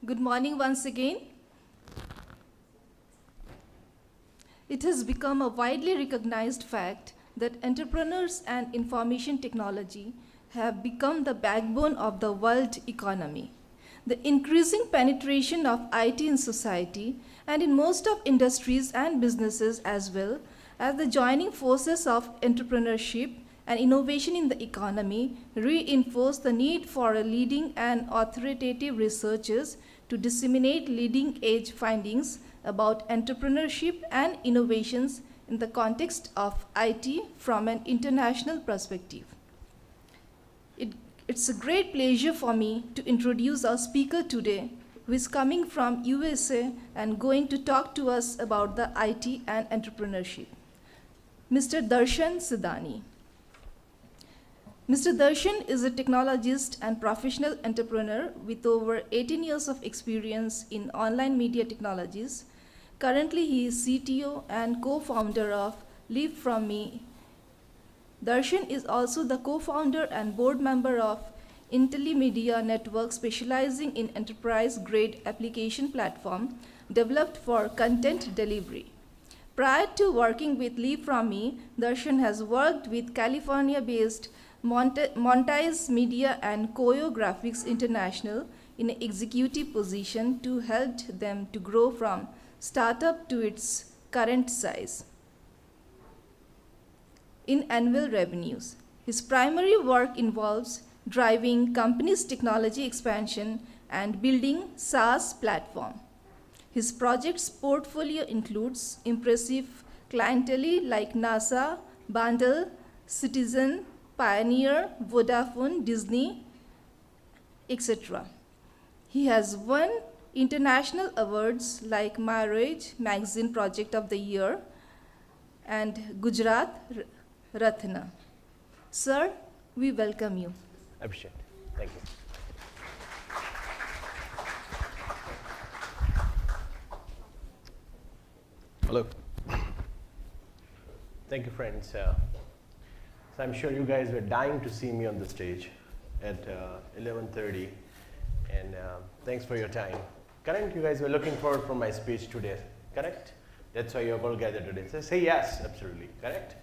Good morning once again. It has become a widely recognized fact that entrepreneurs and information technology have become the backbone of the world economy. The increasing penetration of IT in society and in most of industries and businesses as well as the joining forces of entrepreneurship and innovation in the economy reinforce the need for a leading and authoritative researchers to disseminate leading-edge findings about entrepreneurship and innovations in the context of IT from an international perspective. It's a great pleasure for me to introduce our speaker today, who is coming from USA and going to talk to us about the IT and entrepreneurship. Mr. Darshan Sidani. Mr. Darshan is a technologist and professional entrepreneur with over 18 years of experience in online media technologies. Currently, he is CTO and co-founder of Live From Me. Darshan is also the co-founder and board member of Intellimedia Network, specializing in enterprise-grade application platform developed for content delivery. Prior to working with Live From Me, Darshan has worked with California-based Montize Media and Koyo Graphics International in an executive position to help them to grow from startup to its current size in annual revenues. His primary work involves driving companies' technology expansion and building SaaS platform. His projects portfolio includes impressive clientele like NASA, Bandel, Citizen, Pioneer, Vodafone, Disney, etc. He has won international awards like Marriage Magazine Project of the Year and Gujarat Ratna. Sir, we welcome you. Appreciate it. Thank you. Hello. Thank you, friends. So I'm sure you guys were dying to see me on the stage at 11:30, and thanks for your time. Correct? You guys were looking forward for my speech today, correct? That's why you're all gathered today. So say yes, absolutely, correct?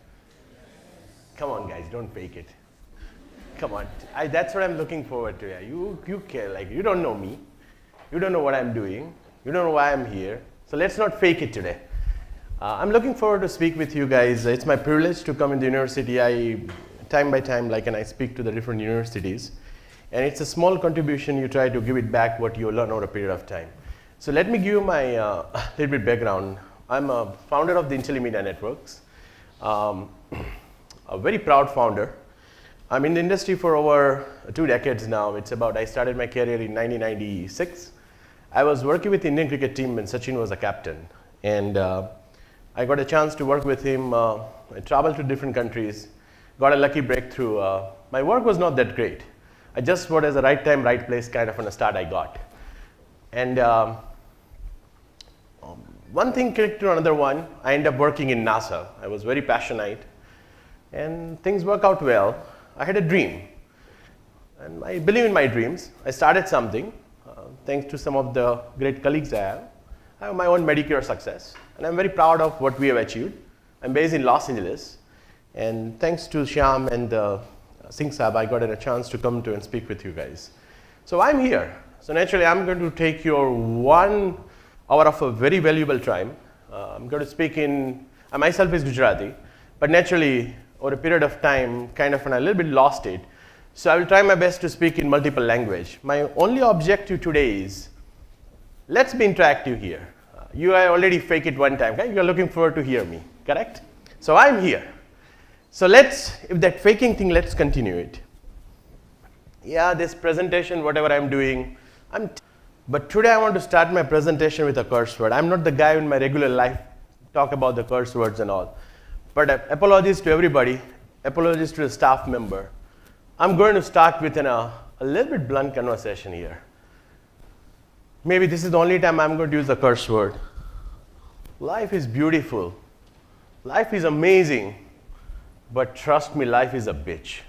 Come on, guys, don't fake it. Come on, that's what I'm looking forward to. Yeah. You care, like you don't know me, you don't know what I'm doing, you don't know why I'm here. So let's not fake it today. I'm looking forward to speak with you guys. It's my privilege to come in the university. Time by time, and I speak to the different universities. And it's a small contribution. You try to give it back what you learn over a period of time. So let me give you my little bit background. I'm a founder of the Intellimedia Networks, a very proud founder. I'm in the industry for over 2 decades now. I started my career in 1996. I was working with the Indian cricket team when Sachin was a captain. And I got a chance to work with him. I traveled to different countries, got a lucky breakthrough. My work was not that great. I just was at the right time, right place kind of a start I got. And one thing clicked to another one. I ended up working in NASA. I was very passionate, and things worked out well. I had a dream, and I believe in my dreams. I started something, thanks to some of the great colleagues I have. I have my own Medicare success, and I'm very proud of what we have achieved. I'm based in Los Angeles, and thanks to Shyam and Singh Saab, I got a chance to come to and speak with you guys. So I'm here. So naturally, I'm going to take your 1 hour of a very valuable time. I'm going to speak in, I myself is Gujarati, but naturally, over a period of time, kind of, and a little bit lost it. So I will try my best to speak in multiple language. My only objective today is, let's be interactive here. You are already fake it one time, okay? You're looking forward to hear me, correct? So I'm here. So if that faking thing, let's continue it. Yeah, this presentation, whatever I'm doing, but today I want to start my presentation with a curse word. I'm not the guy in my regular life talk about the curse words and all. But apologies to everybody, apologies to the staff member. I'm going to start with a little bit blunt conversation here. Maybe this is the only time I'm going to use the curse word. Life is beautiful. Life is amazing. But trust me, life is a bitch.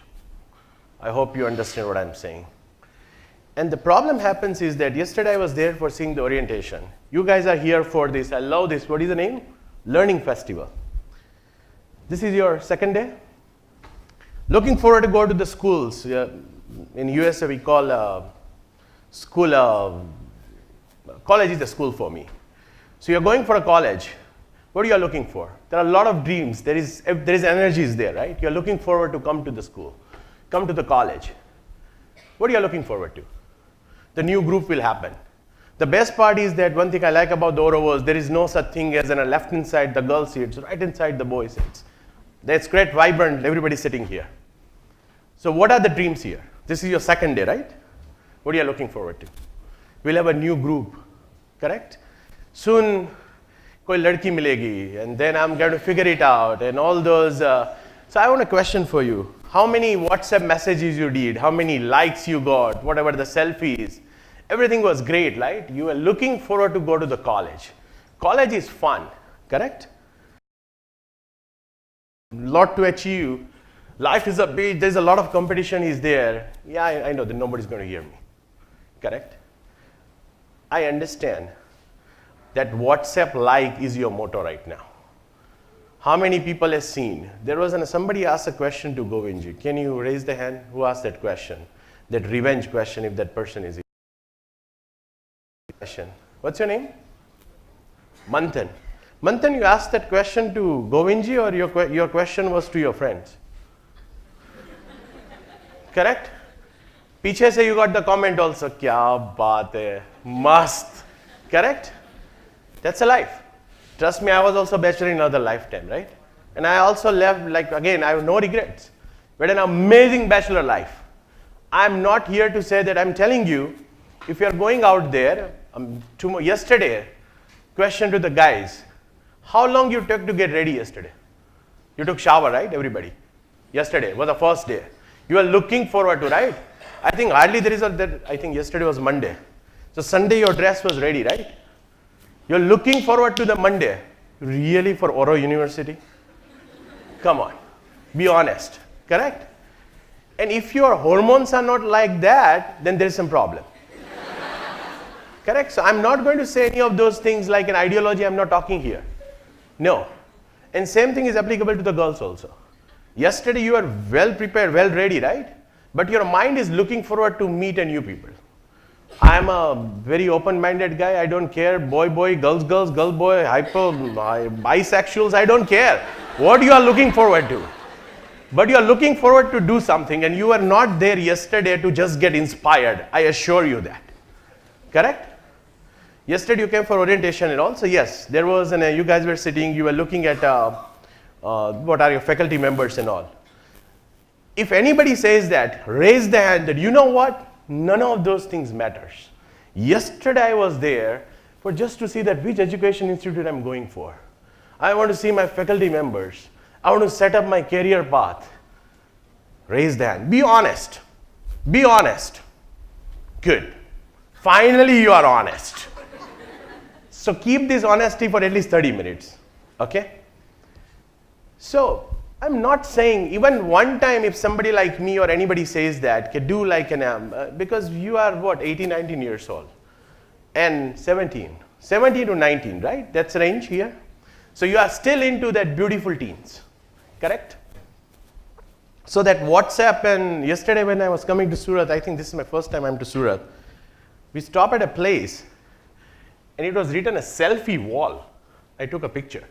I hope you understand what I'm saying. And the problem happens is that yesterday I was there for seeing the orientation. You guys are here for this. I love this. What is the name? Learning Festival. This is your second day? Looking forward to go to the schools. In USA we call school, college is a school for me. So you're going for a college. What are you looking for? There are a lot of dreams. There is energies there, right? You're looking forward to come to the school, come to the college. What are you looking forward to? The new group will happen. The best part is that one thing I like about the Auro was there is no such thing as on a left inside the girl seats, right inside the boy seats. That's great, vibrant, everybody's sitting here. So what are the dreams here? This is your second day, right? What are you looking forward to? We'll have a new group, correct? Soon, koi ladki milegi, and then I'm going to figure it out, and all those. So I want a question for you. How many WhatsApp messages you did? How many likes you got? Whatever the selfies. Everything was great, right? You were looking forward to go to the college. College is fun, correct? Lot to achieve. Life is a beach. There's a lot of competition is there. Yeah, I know that nobody's going to hear me, correct? I understand that WhatsApp like is your motto right now. How many people have seen? There was somebody asked a question to Govindji. Can you raise the hand? Who asked that question? That revenge question if that person is here. What's your name? Manthan. Manthan, you asked that question to Govindji or your question was to your friends? Correct? Piche se you got the comment also. Kya baat hai? Mast. Correct? That's a life. Trust me, I was also bachelor in another lifetime, right? And I also left, like, again, I have no regrets. We had an amazing bachelor life. I'm not here to say that. I'm telling you, if you're going out there, yesterday, question to the guys, how long you took to get ready yesterday? You took shower, right, everybody? Yesterday was the first day. You are looking forward to, right? I think hardly there is I think yesterday was Monday. So Sunday your dress was ready, right? You're looking forward to the Monday. Really, for Auro University? Come on, be honest, correct? And if your hormones are not like that, then there's some problem. Correct? So I'm not going to say any of those things like an ideology. I'm not talking here. No. And same thing is applicable to the girls also. Yesterday you are well prepared, well ready, right? But your mind is looking forward to meet a new people. I'm a very open-minded guy. I don't care. Boy, girls, girl, boy, bisexuals. I don't care what you are looking forward to. But you are looking forward to do something, and you are not there yesterday to just get inspired. I assure you that. Correct? Yesterday you came for orientation and all. So yes, there was you guys were sitting. You were looking at what are your faculty members and all. If anybody says that, raise the hand that you know what? None of those things matters. Yesterday I was there for just to see that which education institute I'm going for. I want to see my faculty members. I want to set up my career path. Raise the hand. Be honest. Be honest. Good. Finally you are honest. So keep this honesty for at least 30 minutes. Okay? So I'm not saying, even one time if somebody like me or anybody says that, can do like because you are what, 18, 19 years old and 17 to 19, right? That's the range here. So you are still into that beautiful teens, correct? So that WhatsApp, and yesterday when I was coming to Surat, I think this is my first time I'm to Surat, we stopped at a place and it was written a selfie wall. I took a picture.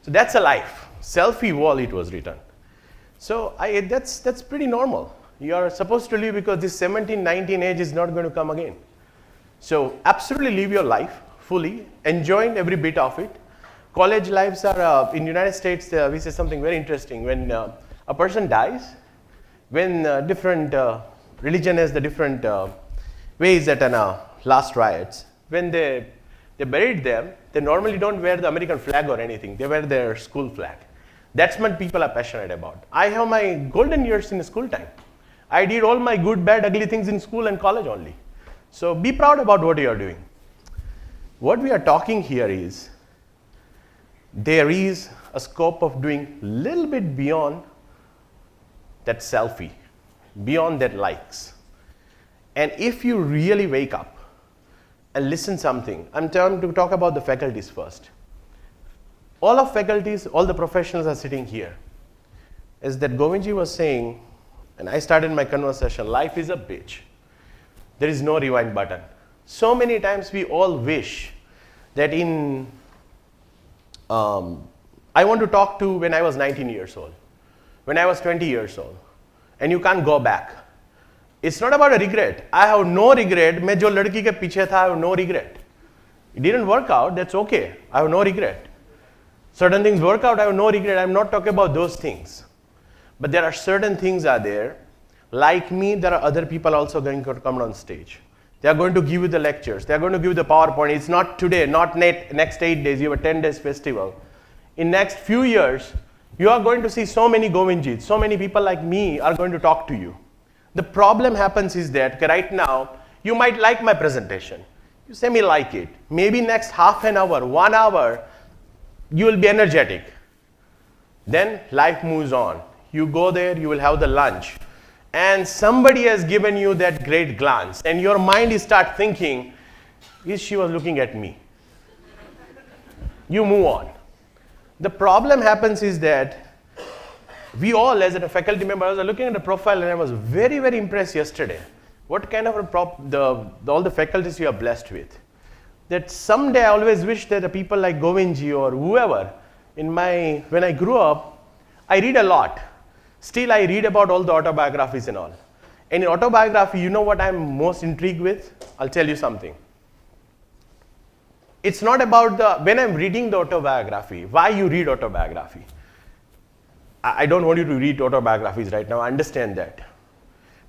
So that's a life. Selfie wall, it was written. So that's pretty normal. You are supposed to live because this 17, 19 age is not going to come again. So absolutely live your life fully, enjoying every bit of it. College lives are, in United States, we say something very interesting. When a person dies, when different religion has the different ways at last riots, when they buried them, they normally don't wear the American flag or anything. They wear their school flag. That's what people are passionate about. I have my golden years in school time. I did all my good, bad, ugly things in school and college only. So be proud about what you are doing. What we are talking here is, there is a scope of doing a little bit beyond that selfie, beyond that likes. And if you really wake up and listen something, I'm trying to talk about the faculties first. All of faculties, all the professionals are sitting here. Is that Govindji was saying, and I started my conversation, life is a bitch. There is no rewind button. So many times we all wish that I want to talk to when I was 19 years old, when I was 20 years old, and you can't go back. It's not about a regret. I have no regret. मैं जो लड़की के पीछे था, I have no regret. It didn't work out, that's okay. I have no regret. Certain things work out, I have no regret. I'm not talking about those things. But there are certain things are there. Like me, there are other people also going to come on stage. They are going to give you the lectures. They are going to give you the PowerPoint. It's not today, not next 8 days. You have a 10 days festival. In next few years, you are going to see so many Govindjis. So many people like me are going to talk to you. The problem happens is that right now, you might like my presentation. You say me like it. Maybe next half an hour, 1 hour, you will be energetic. Then life moves on. You go there, you will have the lunch. And somebody has given you that great glance. And your mind is start thinking, she was looking at me. You move on. The problem happens is that we all, as a faculty member, I was looking at the profile and I was very, very impressed yesterday. What kind of all the faculties you are blessed with. That someday I always wish that the people like Govindji or whoever, when I grew up, I read a lot. Still I read about all the autobiographies and all. And in autobiography, you know what I'm most intrigued with? I'll tell you something. It's not about when I'm reading the autobiography, why you read autobiography. I don't want you to read autobiographies right now, I understand that.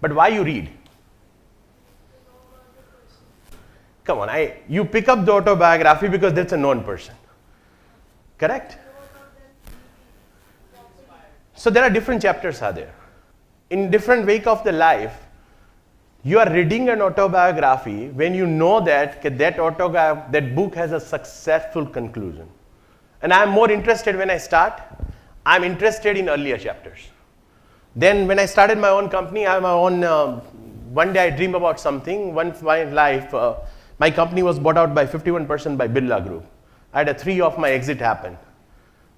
But why you read? Come on, you pick up the autobiography because that's a known person. Correct? So there are different chapters are there. In different wake of the life, you are reading an autobiography when you know that that book has a successful conclusion. And I'm more interested when I start, I'm interested in earlier chapters. Then when I started my own company, I have my own, one day I dream about something, one my life, my company was bought out by 51% by Birla Group. I had 3 of my exit happen.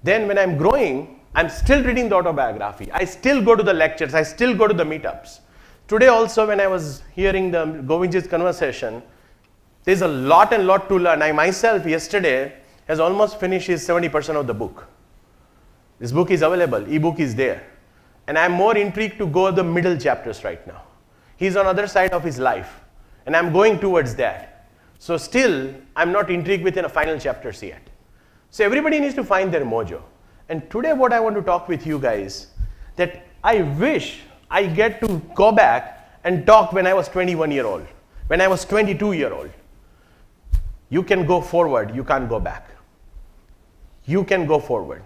Then when I'm growing, I'm still reading the autobiography. I still go to the lectures, I still go to the meetups. Today also when I was hearing the Govindji's conversation, there's a lot and lot to learn. I myself yesterday has almost finished 70% of the book. This book is available, ebook is there. And I'm more intrigued to go the middle chapters right now. He's on other side of his life and I'm going towards that. So still, I'm not intrigued within a final chapters yet. So everybody needs to find their mojo. And today what I want to talk with you guys, that I wish I get to go back and talk when I was 21 year old, when I was 22 year old. You can go forward, you can't go back. You can go forward.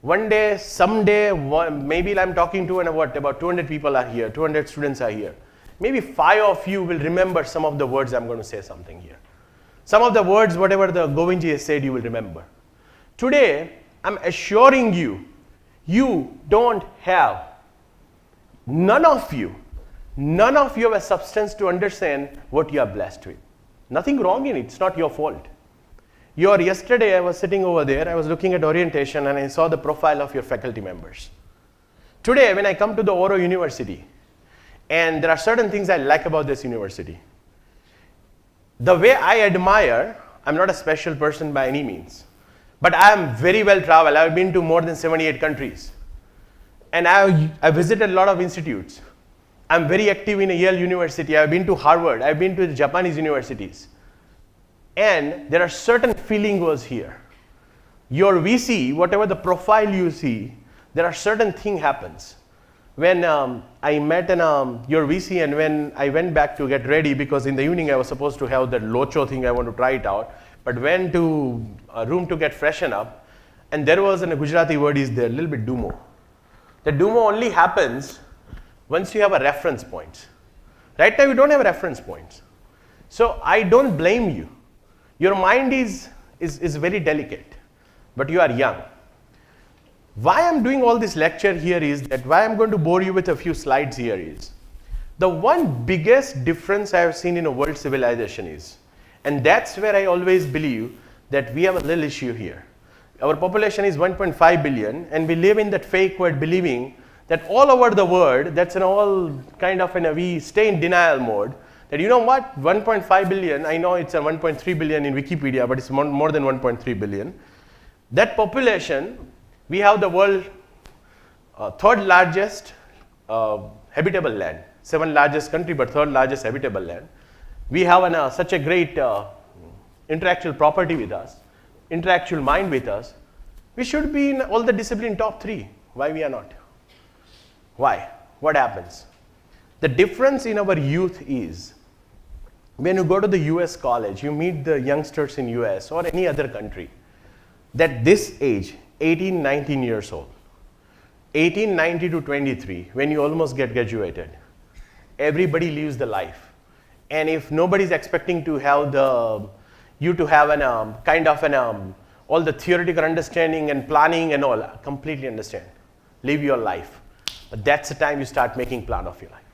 One day, someday, maybe I'm talking to about 200 people are here, 200 students are here. Maybe 5 of you will remember some of the words I'm going to say something here. Some of the words, whatever the Govindji has said, you will remember. Today, I'm assuring you, you don't have, none of you have a substance to understand what you are blessed with. Nothing wrong in it, it's not your fault. Yesterday I was sitting over there, I was looking at orientation and I saw the profile of your faculty members. Today when I come to the Auro University, and there are certain things I like about this university. The way I admire, I'm not a special person by any means, but I am very well traveled. I've been to more than 78 countries. And I visited a lot of institutes. I'm very active in Yale University. I've been to Harvard. I've been to the Japanese universities. And there are certain feeling was here. Your VC, whatever the profile you see, there are certain thing happens. When I met your VC and when I went back to get ready, because in the evening I was supposed to have that locho thing, I want to try it out, but went to a room to get freshen up, and there was a Gujarati word is there, a little bit dumo. The dumo only happens once you have a reference point. Right now you don't have reference points. So I don't blame you. Your mind is very delicate, but you are young. Why I'm doing all this lecture here is that why I'm going to bore you with a few slides here is, The one biggest difference I have seen in a world civilization is, and that's where I always believe that we have a little issue here. Our population is 1.5 billion, and we live in that fake world believing that all over the world, that's an all kind of, we stay in denial mode, that you know what, 1.5 billion, I know it's a 1.3 billion in Wikipedia, but it's more than 1.3 billion. That population, we have the world third largest habitable land, 7th largest country, but 3rd largest habitable land. We have such a great intellectual property with us, intellectual mind with us. We should be in all the discipline top 3. Why we are not? Why? What happens? The difference in our youth is, when you go to the US college, you meet the youngsters in US or any other country, that this age, 18, 19 years old, 18, 19 to 23, when you almost get graduated, everybody lives the life. And if nobody's expecting to have you to have all the theoretical understanding and planning and all, completely understand. Live your life. But that's the time you start making plan of your life.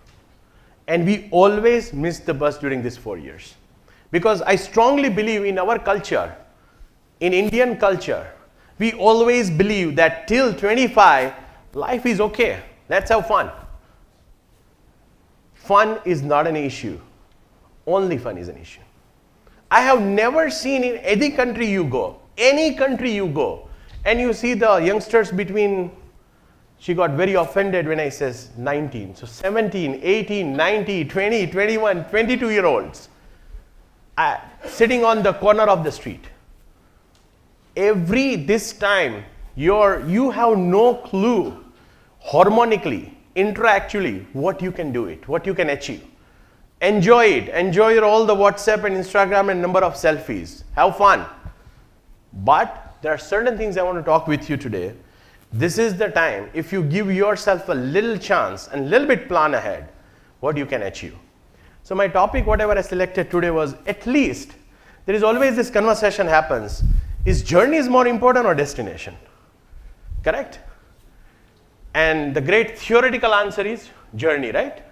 And we always miss the bus during these 4 years. Because I strongly believe in our culture, in Indian culture, we always believe that till 25, life is okay. Let's have fun. Fun is not an issue. Only fun is an issue. I have never seen in any country you go, and you see the youngsters between, she got very offended when I says 19. So 17, 18, 19, 20, 21, 22-year-olds sitting on the corner of the street. This time, you have no clue harmonically, intellectually, what you can do it, what you can achieve. Enjoy it. Enjoy all the WhatsApp and Instagram and number of selfies. Have fun. But there are certain things I want to talk with you today. This is the time, if you give yourself a little chance and a little bit plan ahead, what you can achieve. So my topic, whatever I selected today, was at least, there is always this conversation happens, is journey is more important or destination? Correct? And the great theoretical answer is journey, right?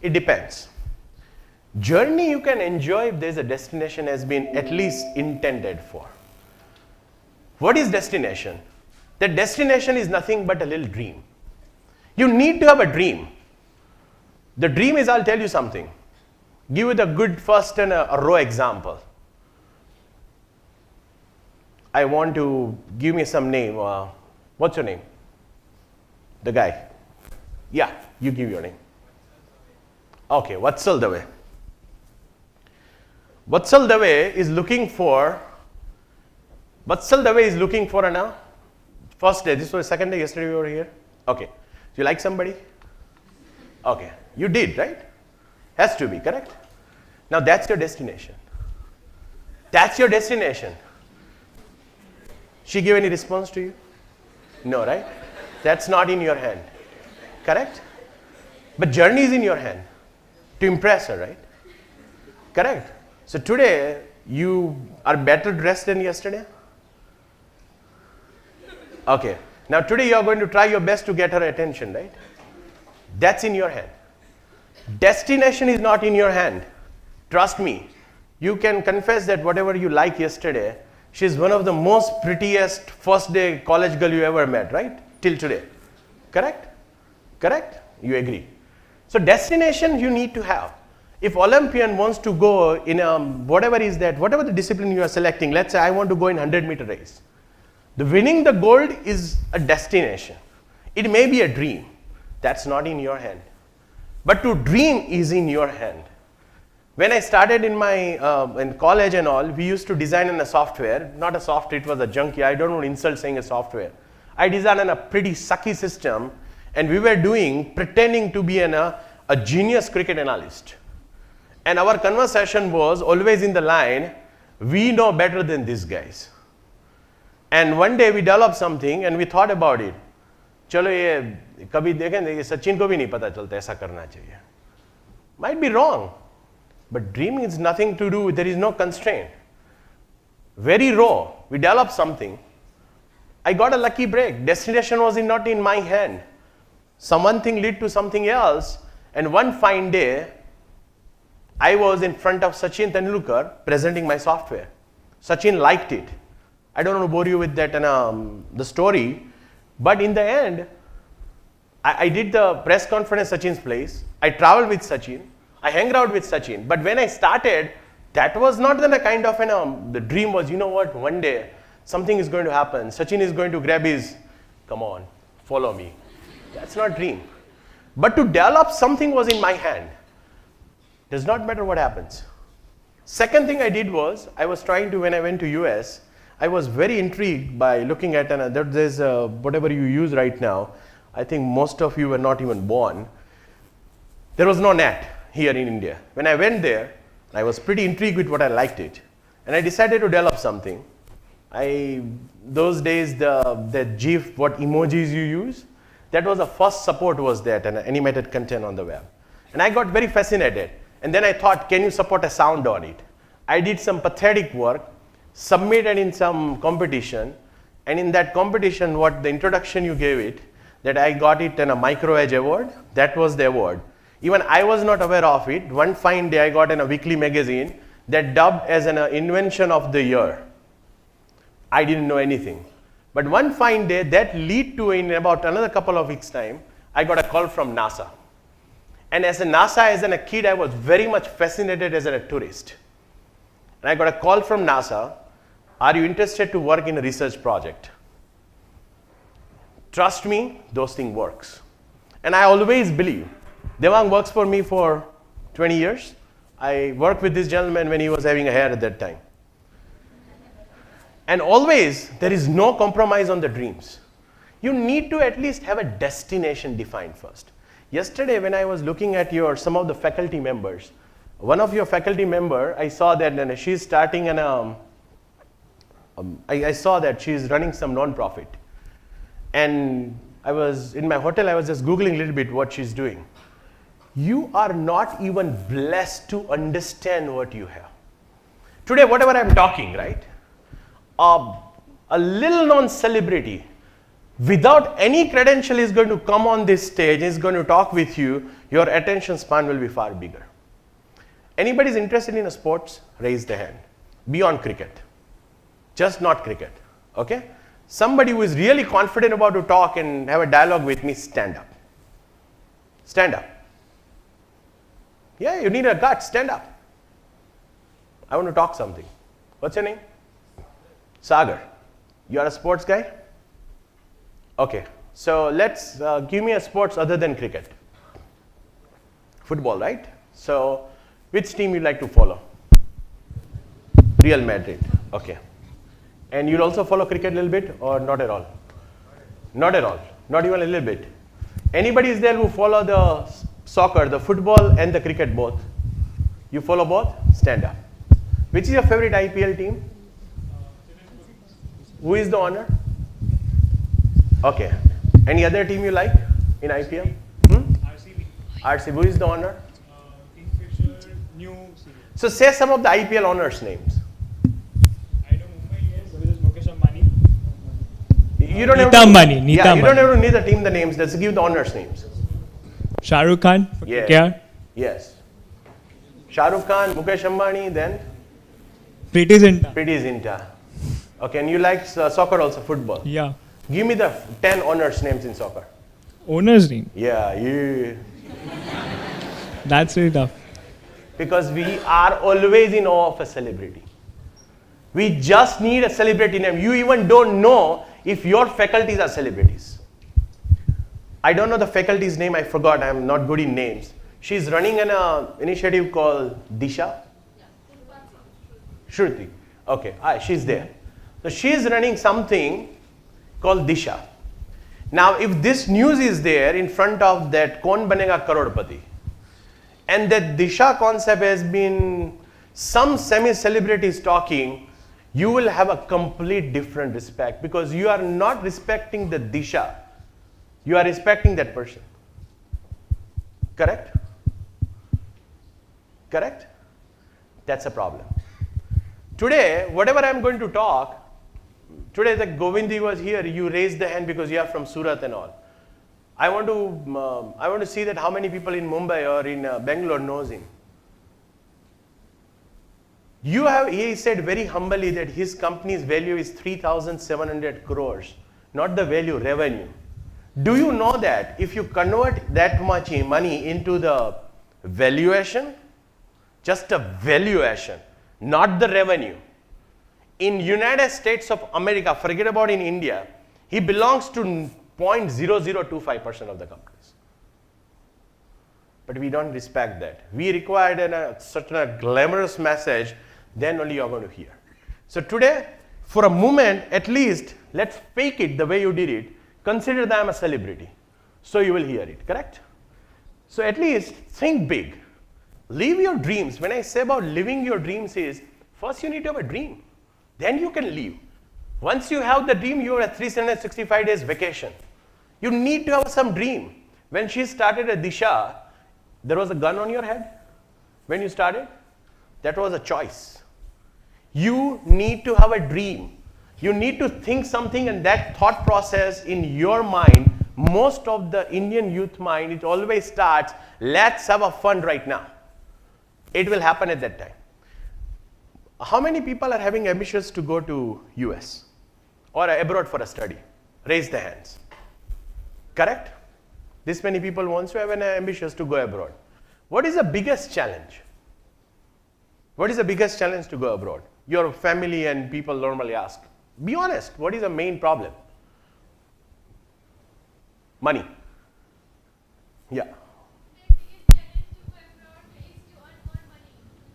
It depends. Journey you can enjoy if there's a destination has been at least intended for. What is destination? The destination is nothing but a little dream. You need to have a dream. The dream is, I'll tell you something. Give you the good first and a raw example. I want to give me some name. What's your name? The guy. Yeah, you give your name. Okay, Vatsal Dave. Vatsal Dave is looking for an first day. This was second day, yesterday we were here. Okay. Do you like somebody? Okay. You did, right? Has to be, correct? Now that's your destination. That's your destination. She gave any response to you? No, right? That's not in your hand. Correct? But journey is in your hand. To impress her, right? Correct? So today, you are better dressed than yesterday? Okay. Now today you are going to try your best to get her attention, right? That's in your hand. Destination is not in your hand. Trust me. You can confess that whatever you liked yesterday, she's one of the most prettiest first day college girl you ever met, right? Till today. Correct? Correct? You agree. So destination you need to have. If Olympian wants to go in whatever the discipline you are selecting, let's say I want to go in 100-meter race. The winning the gold is a destination. It may be a dream. That's not in your hand. But to dream is in your hand. When I started in college and all, we used to design in a software, not a software, it was a junkie. I don't want to insult saying a software. I designed in a pretty sucky system, and we were pretending to be a genius cricket analyst. And our conversation was always in the line, we know better than these guys. And one day we developed something and we thought about it. चलो ये कभी देखें ये सचिन को भी नहीं पता चलता ऐसा करना चाहिए. Might be wrong, but dreaming is nothing to do. There is no constraint. Very raw. We developed something. I got a lucky break. Destination was not in my hand. Some one thing led to something else, And one fine day, I was in front of Sachin Tendulkar presenting my software. Sachin liked it. I don't want to bore you with that and the story, but in the end, I did the press conference at Sachin's place. I traveled with Sachin. I hung out with Sachin. But when I started, that was not the kind of the dream was, you know what, one day something is going to happen. Sachin is going to grab his, come on, follow me. That's not dream. But to develop something was in my hand. Does not matter what happens. Second thing I did was, I was trying to, when I went to US, I was very intrigued by looking at, there's whatever you use right now, I think most of you were not even born. There was no net here in India. When I went there, I was pretty intrigued with what I liked it. And I decided to develop something. Those days, the GIF, what emojis you use, that was the first support was that, and animated content on the web. And I got very fascinated. And then I thought, can you support a sound on it? I did some pathetic work, submitted in some competition, and in that competition, what the introduction you gave it, that I got it in a Micro Edge award, that was the award. Even I was not aware of it. One fine day I got in a weekly magazine that dubbed as an invention of the year. I didn't know anything. But one fine day that led to, in about another couple of weeks time, I got a call from NASA. And as a NASA, as a kid, I was very much fascinated as a tourist. And I got a call from NASA, are you interested to work in a research project? Trust me, those things works. And I always believe, Devang works for me for 20 years. I worked with this gentleman when he was having a hair at that time. And always, there is no compromise on the dreams. You need to at least have a destination defined first. Yesterday, when I was looking at some of the faculty members, one of your faculty member, I saw that she's starting I saw that she's running some non-profit. And I was in my hotel, I was just Googling a little bit what she's doing. You are not even blessed to understand what you have. Today, whatever I'm talking, right? A little known celebrity without any credential is going to come on this stage, is going to talk with you, your attention span will be far bigger. Anybody is interested in a sports? Raise the hand. Beyond cricket. Just not cricket. Okay? Somebody who is really confident about to talk and have a dialogue with me, stand up. Stand up. Yeah, you need a gut, stand up. I want to talk something. What's your name? Sagar. You are a sports guy? Okay, so let's give me a sports other than cricket. Football, right? So, which team you like to follow? Real Madrid. Okay. And you'll also follow cricket a little bit or not at all? Not at all. Not even a little bit. Anybody is there who follow the soccer, the football and the cricket both? You follow both? Stand up. Which is your favorite IPL team? Who is the owner? Okay. Any other team you like in IPL? RCB. RCB. Who is the owner? Kingfisher, New Series. So say some of the IPL owners' names. I know Mumbai Indians, there is Mukesh Ambani. You don't Nita Ambani. Nita yeah, you don't Ambani. have to need the team the names. Let's give the owners' names. Shah Rukh Khan for Yeah. KKR. Yes. Shah Rukh Khan, Mukesh Ambani, then Preeti Zinta. Preeti Zinta. Okay, and you like soccer also, football. Yeah. Give me the 10 owners' names in soccer. Owner's name. Yeah. That's really tough. Because we are always in awe of a celebrity. We just need a celebrity name. You even don't know if your faculties are celebrities. I don't know the faculty's name, I forgot, I'm not good in names. She's running an initiative called Disha. Shruti. Okay, she's there. So she's running something called Disha. Now, if this news is there in front of that Kaun Banega Karodpati, and that Disha concept has been some semi-celebrities talking, you will have a complete different respect because you are not respecting the Disha. You are respecting that person. Correct? Correct? That's a problem. Today, whatever I'm going to talk, today the Govindi was here, you raised the hand because you are from Surat and all. I want to see that how many people in Mumbai or in Bangalore knows him. He said very humbly that his company's value is 3,700 crores, not the value, revenue. Do you know that if you convert that much money into the valuation, just a valuation, not the revenue, in United States of America, forget about in India, he belongs to 0.0025% of the companies. But we don't respect that. We require such a glamorous message, then only you're going to hear. So today, for a moment, at least, let's fake it the way you did it. Consider that I'm a celebrity. So you will hear it, correct? So at least think big. Live your dreams. When I say about living your dreams is, first you need to have a dream. Then you can live. Once you have the dream, you are at 365 days vacation. You need to have some dream. When she started at Disha, there was a gun on your head when you started. That was a choice. You need to have a dream. You need to think something, and that thought process in your mind, most of the Indian youth mind, it always starts, let's have a fun right now. It will happen at that time. How many people are having ambitions to go to US or abroad for a study? Raise the hands. Correct? This many people wants to have an ambitions to go abroad. What is the biggest challenge? What is the biggest challenge to go abroad? Your family and people normally ask. Be honest, what is the main problem? Money. Yeah.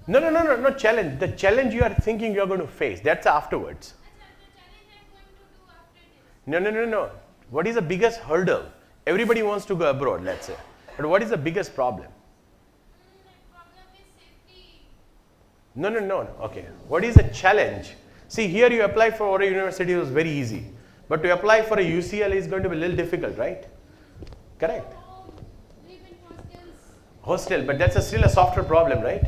No, not challenge. The challenge you are thinking you are going to face, that's afterwards. No. What is the biggest hurdle? Everybody wants to go abroad, let's say. But what is the biggest problem? No. Okay. What is the challenge? See, here you apply for Auro University, it was very easy. But to apply for a UCL is going to be a little difficult, right? Correct? Live in hostels. Hostel, but that's still a software problem, right?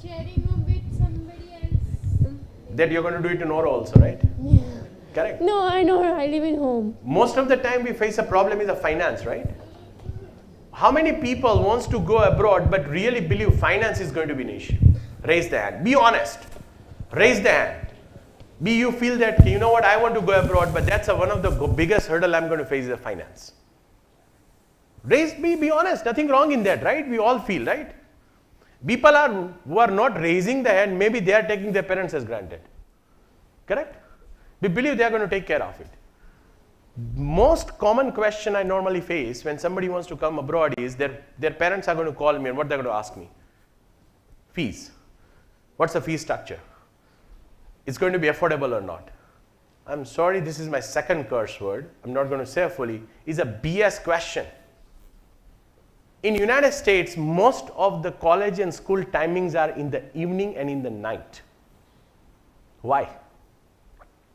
Sharing room with somebody else. That you're going to do it in Auro also, right? Yeah. Correct? No, I know. I live in home. Most of the time we face a problem is a finance, right? How many people wants to go abroad but really believe finance is going to be an issue? Raise the hand. Be honest. Raise the hand. You feel that, you know what, I want to go abroad, but that's one of the biggest hurdle I'm going to face is the finance. Be honest. Nothing wrong in that, right? We all feel, right? People who are not raising the hand, maybe they are taking their parents as granted. Correct? We believe they are going to take care of it. Most common question I normally face when somebody wants to come abroad is their parents are going to call me, and what they're going to ask me? Fees. What's the fee structure? It's going to be affordable or not? I'm sorry, this is my second curse word. I'm not going to say it fully. It's a BS question. In United States, most of the college and school timings are in the evening and in the night. Why?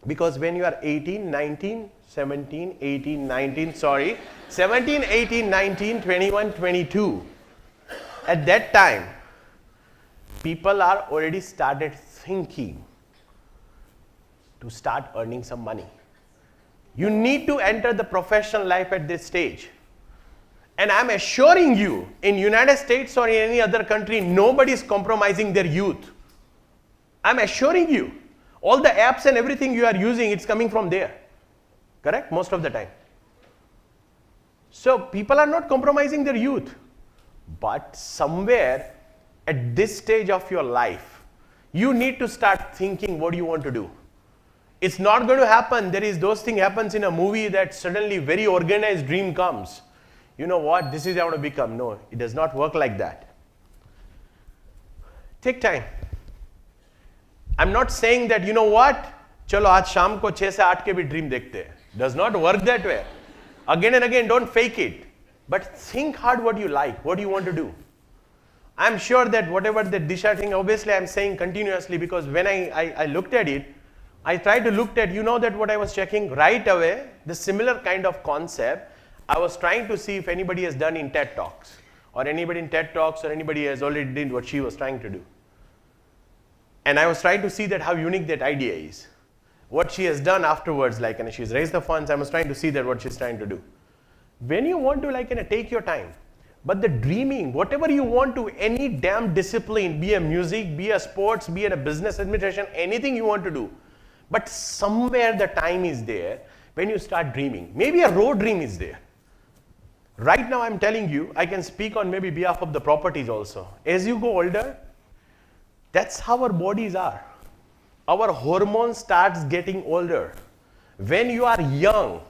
Because when you are 18, 19, 17, 18, 19, 17, 18, 19, 21, 22, at that time, people are already started thinking to start earning some money. You need to enter the professional life at this stage. And I'm assuring you, in United States or in any other country, nobody is compromising their youth. I'm assuring you. All the apps and everything you are using, it's coming from there. Correct? Most of the time. So people are not compromising their youth. But somewhere at this stage of your life, you need to start thinking what do you want to do. It's not going to happen. There is those things happens in a movie that suddenly very organized dream comes. You know what? This is how I want to become. No, it does not work like that. Take time. I'm not saying that, you know what? Chalo, aaj sham ko 6 se 8 ke bhi dream dekhte hain. Does not work that way. Again and again, don't fake it. But think hard what you like, what you want to do. I'm sure that whatever the Disha thing, obviously I'm saying continuously because when I looked at it, I tried to look at, you know that what I was checking right away, the similar kind of concept, I was trying to see if anybody has done in TED Talks or anybody in TED Talks or anybody has already did what she was trying to do. And I was trying to see that how unique that idea is. What she has done afterwards, like, and she's raised the funds, I was trying to see that what she's trying to do. When you want to take your time. But the dreaming, whatever you want to, any damn discipline, be a music, be a sports, be in a business administration, anything you want to do. But somewhere the time is there when you start dreaming. Maybe a road dream is there. Right now I'm telling you, I can speak on maybe behalf of the properties also. As you go older, that's how our bodies are. Our hormones starts getting older. When you are young,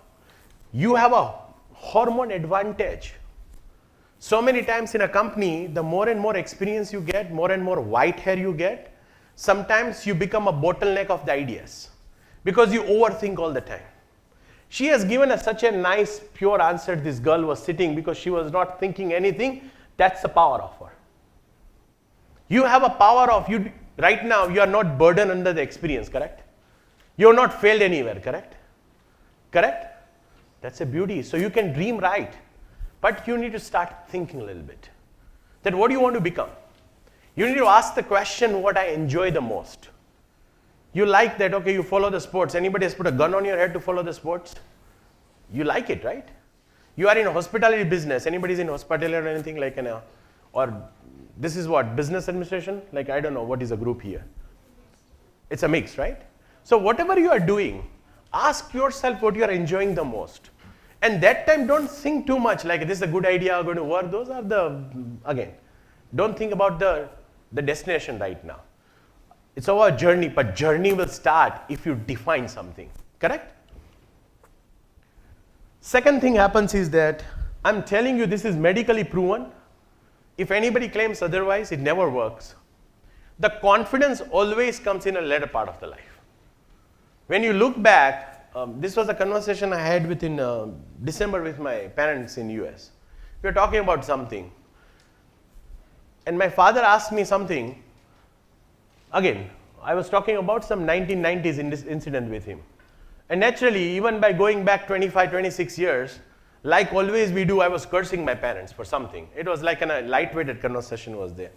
you have a hormone advantage. So many times in a company, the more and more experience you get, more and more white hair you get, sometimes you become a bottleneck of the ideas because you overthink all the time. She has given us such a nice, pure answer. This girl was sitting because she was not thinking anything. That's the power of her. You have a power of you. Right now, you are not burdened under the experience, correct? You have not failed anywhere, correct? Correct? That's a beauty. So you can dream right. But you need to start thinking a little bit. That what do you want to become? You need to ask the question, what I enjoy the most. You like that, okay, you follow the sports. Anybody has put a gun on your head to follow the sports? You like it, right? You are in a hospitality business. Anybody's in hospitality or anything like or this is what, business administration? Like, I don't know, what is a group here? It's a mix, right? So whatever you are doing, ask yourself what you are enjoying the most. And that time, don't think too much like this is a good idea, going to work. Those are again, don't think about the destination right now. It's our journey, but journey will start if you define something, correct? Second thing happens is that I'm telling you this is medically proven. If anybody claims otherwise, it never works. The confidence always comes in a later part of the life. When you look back, this was a conversation I had within December with my parents in US. We were talking about something. And my father asked me something. Again, I was talking about some 1990s in this incident with him. And naturally, even by going back 25, 26 years, like always we do, I was cursing my parents for something. It was like a lightweighted conversation was there.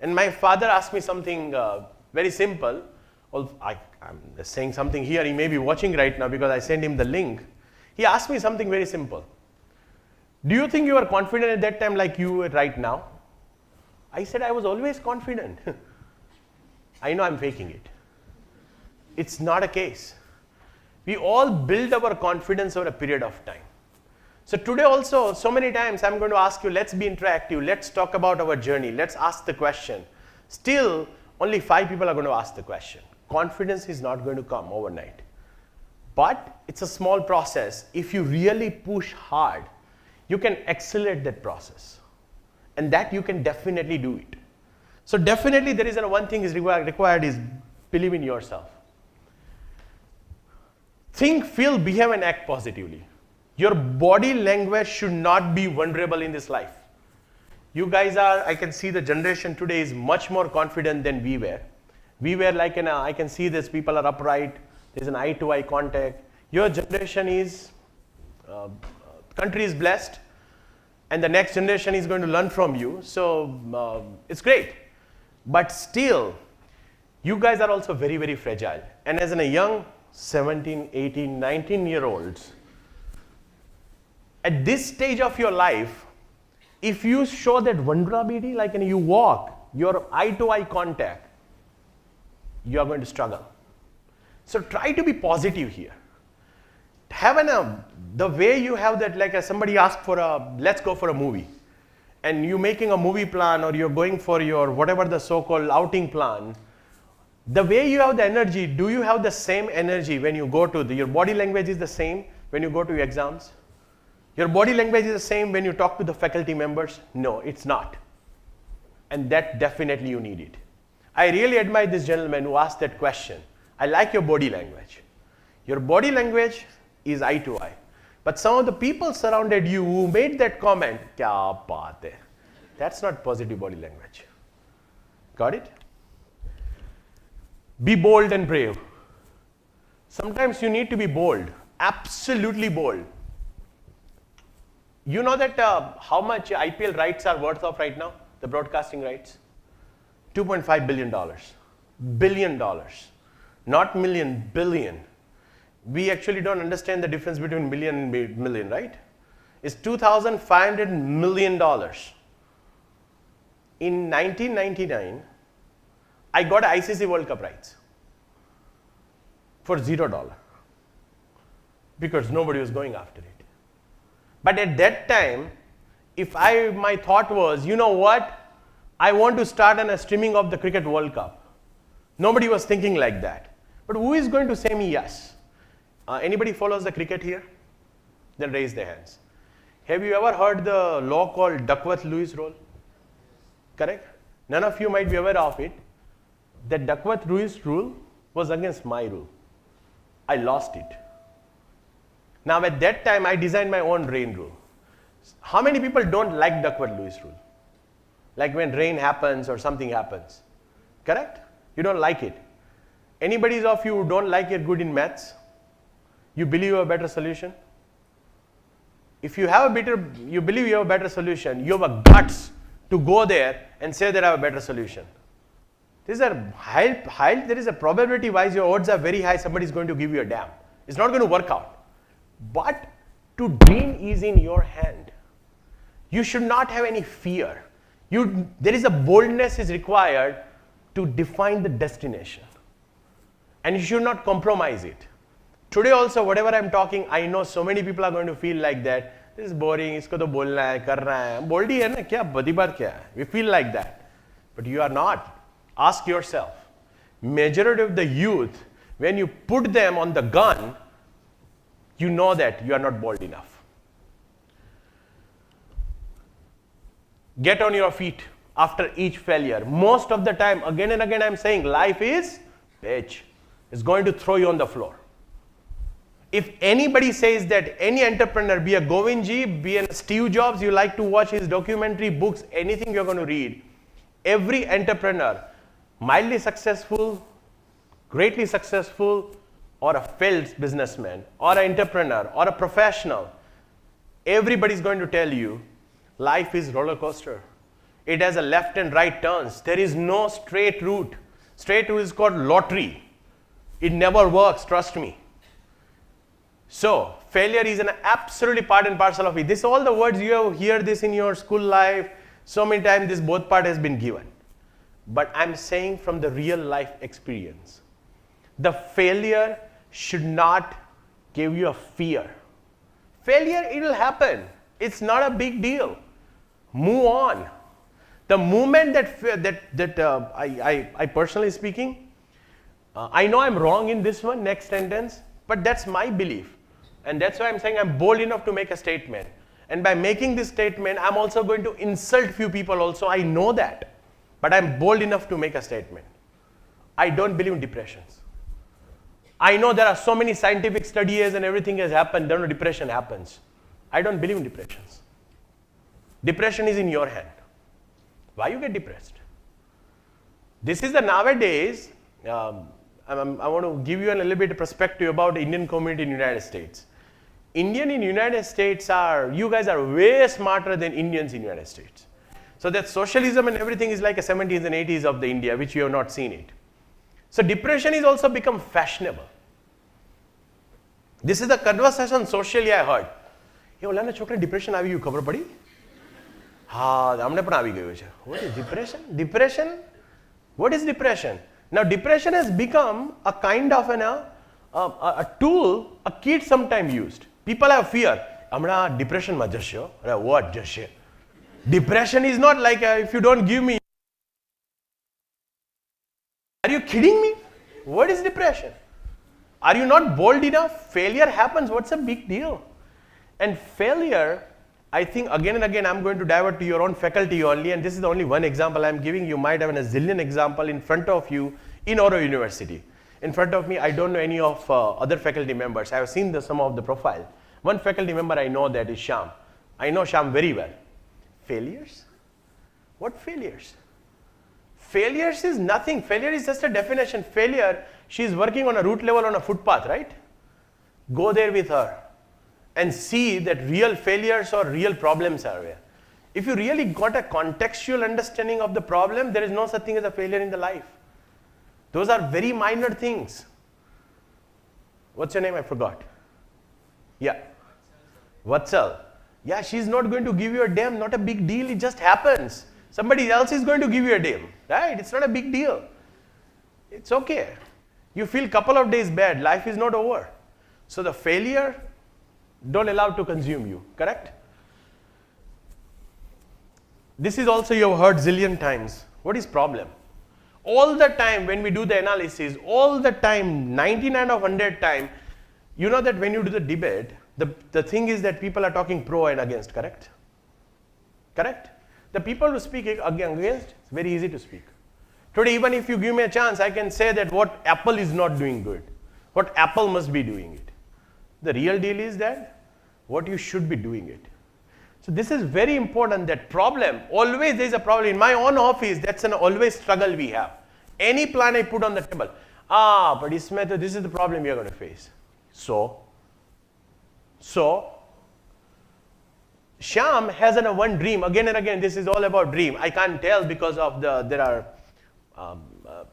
And my father asked me something very simple. I'm saying something here, he may be watching right now because I sent him the link. He asked me something very simple. Do you think you were confident at that time like you are right now? I said, I was always confident. I know I'm faking it. It's not a case. We all build our confidence over a period of time. So today also, so many times I'm going to ask you, let's be interactive, let's talk about our journey, let's ask the question. Still, only 5 people are going to ask the question. Confidence is not going to come overnight. But it's a small process. If you really push hard, you can accelerate that process. And that you can definitely do it. So definitely there is one thing is required is believe in yourself. Think, feel, behave and act positively. Your body language should not be vulnerable in this life. You guys are, I can see the generation today is much more confident than we were. We were like I can see this, people are upright, there's an eye-to-eye contact. Your generation is, country is blessed, and the next generation is going to learn from you. So it's great. But still, you guys are also very, very fragile. And as a young 17, 18, 19-year-olds, at this stage of your life, if you show that vulnerability, like you walk, your eye-to-eye contact, you are going to struggle. So try to be positive here. Have the way you have that, like somebody asked for let's go for a movie. And you're making a movie plan or you're going for your whatever the so-called outing plan. The way you have the energy, do you have the same energy when you go to your body language is the same when you go to your exams? Your body language is the same when you talk to the faculty members? No, it's not. And that definitely you need it. I really admire this gentleman who asked that question. I like your body language. Your body language is eye to eye. But some of the people surrounded you who made that comment, kya baat hai? That's not positive body language. Got it? Be bold and brave. Sometimes you need to be bold, absolutely bold. You know that how much IPL rights are worth of right now, the broadcasting rights? $2.5 billion. Billion dollars. Not million, billion. We actually don't understand the difference between million and million, right? is $2,500 million. In 1999, I got ICC World Cup rights for $0 because nobody was going after it. But at that time, my thought was, you know what? I want to start on a streaming of the Cricket World Cup. Nobody was thinking like that. But who is going to say me yes? Anybody follows the cricket here? Then raise their hands. Have you ever heard the law called Duckworth-Lewis rule? Correct? None of you might be aware of it. That Duckworth-Lewis rule was against my rule. I lost it. Now at that time, I designed my own rain rule. How many people don't like Duckworth-Lewis rule? Like when rain happens or something happens. Correct? You don't like it. Anybody of you who don't like it good in maths? You believe you have a better solution? If you believe you have a better solution, you have a guts to go there and say that I have a better solution. There is a probability wise your odds are very high somebody is going to give you a damn. It's not going to work out. But to dream is in your hand. You should not have any fear. There is a boldness is required to define the destination. And you should not compromise it. Today also, whatever I'm talking, I know so many people are going to feel like that. This is boring, isko to bolna hai, karna hai. Boldi hai na, kya, badi baat kya hai? We feel like that. But you are not. Ask yourself. Majority of the youth, when you put them on the gun, you know that you are not bold enough. Get on your feet after each failure. Most of the time, again and again I'm saying, life is bitch. It's going to throw you on the floor. If anybody says that any entrepreneur, be a Govindji, be a Steve Jobs, you like to watch his documentary, books, anything you're going to read, every entrepreneur, mildly successful, greatly successful, or a failed businessman, or an entrepreneur, or a professional, everybody's going to tell you, life is roller coaster. It has a left and right turns. There is no straight route. Straight route is called lottery. It never works, trust me. So, failure is an absolutely part and parcel of it. This all the words you have heard this in your school life, so many times this both part has been given. But I'm saying from the real life experience. The failure should not give you a fear. Failure, it will happen. It's not a big deal. Move on. The moment I personally speaking, I know I'm wrong in this one, next sentence, but that's my belief. And that's why I'm saying I'm bold enough to make a statement. And by making this statement, I'm also going to insult few people also. I know that. But I'm bold enough to make a statement. I don't believe in depressions. I know there are so many scientific studies and everything has happened, then depression happens. I don't believe in depressions. Depression is in your hand. Why you get depressed? This is the nowadays, I want to give you a little bit of perspective about the Indian community in the United States. Indian in United States you guys are way smarter than Indians in United States. So that socialism and everything is like a 70s and 80s of the India, which you have not seen it. So depression is also become fashionable. This is the conversation socially I heard. Hey, ola na chokra depression આવી ગયું ખબર પડી? હા, અમને પણ આવી ગયું છે. What is depression? Depression? What is depression? Now depression has become a kind of a tool a kid sometimes used. People have fear. હમણાં depression માં જશે. What જશે? Depression is not like if you don't give me. Are you kidding me? What is depression? Are you not bold enough? Failure happens. What's a big deal? And failure, I think again and again I'm going to divert to your own faculty only, and this is the only one example I'm giving. You might have a zillion example in front of you in Auro University. In front of me, I don't know any of other faculty members. I have seen some of the profile. One faculty member I know, that is Shyam. I know Shyam very well. Failures? What failures? Failures is nothing. Failure is just a definition. Failure, she is working on a root level on a footpath, right? Go there with her and see that real failures or real problems are there. If you really got a contextual understanding of the problem, there is no such thing as a failure in the life. Those are very minor things. What's your name? I forgot. Yeah. Vatsal. Yeah, she's not going to give you a damn, not a big deal, it just happens. Somebody else is going to give you a damn, right? It's not a big deal. It's okay. You feel couple of days bad, life is not over. So the failure, don't allow to consume you, correct? This is also you have heard zillion times. What is problem? All the time when we do the analysis, all the time, 99 of 100 time, you know that when you do the debate, the thing is that people are talking pro and against, correct? Correct? The people who speak against, it's very easy to speak. Today, even if you give me a chance, I can say that what Apple is not doing good, what Apple must be doing it. The real deal is that what you should be doing it. So this is very important, that problem, always there is a problem. In my own office, that's an always struggle we have. Any plan I put on the table, but this is the problem we are going to face. So Shyam has one dream, again and again, this is all about dream. I can't tell because of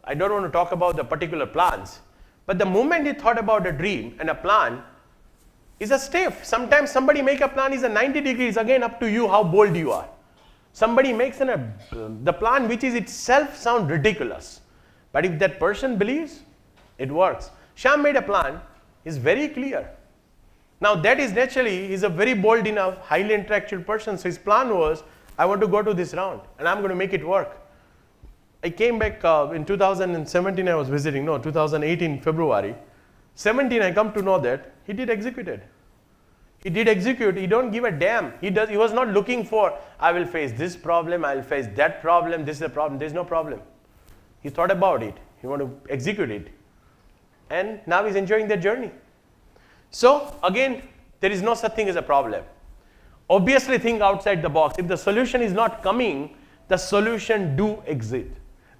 I don't want to talk about the particular plans. But the moment he thought about a dream and a plan, is a step. Sometimes somebody make a plan is a 90 degrees, again up to you how bold you are. Somebody makes the plan which is itself sound ridiculous. But if that person believes, it works. Shyam made a plan, is very clear. Now that is naturally, he's a very bold enough, highly intellectual person. So his plan was, I want to go to this round and I'm going to make it work. I came back in 2017, I was visiting, 2018 February. 17, I come to know that he did execute it. He did execute, he don't give a damn. He was not looking for, I will face this problem, I will face that problem, this is a problem, there's no problem. He thought about it, he want to execute it. And now he's enjoying the journey. So again, there is no such thing as a problem. Obviously think outside the box. If the solution is not coming, the solution do exist.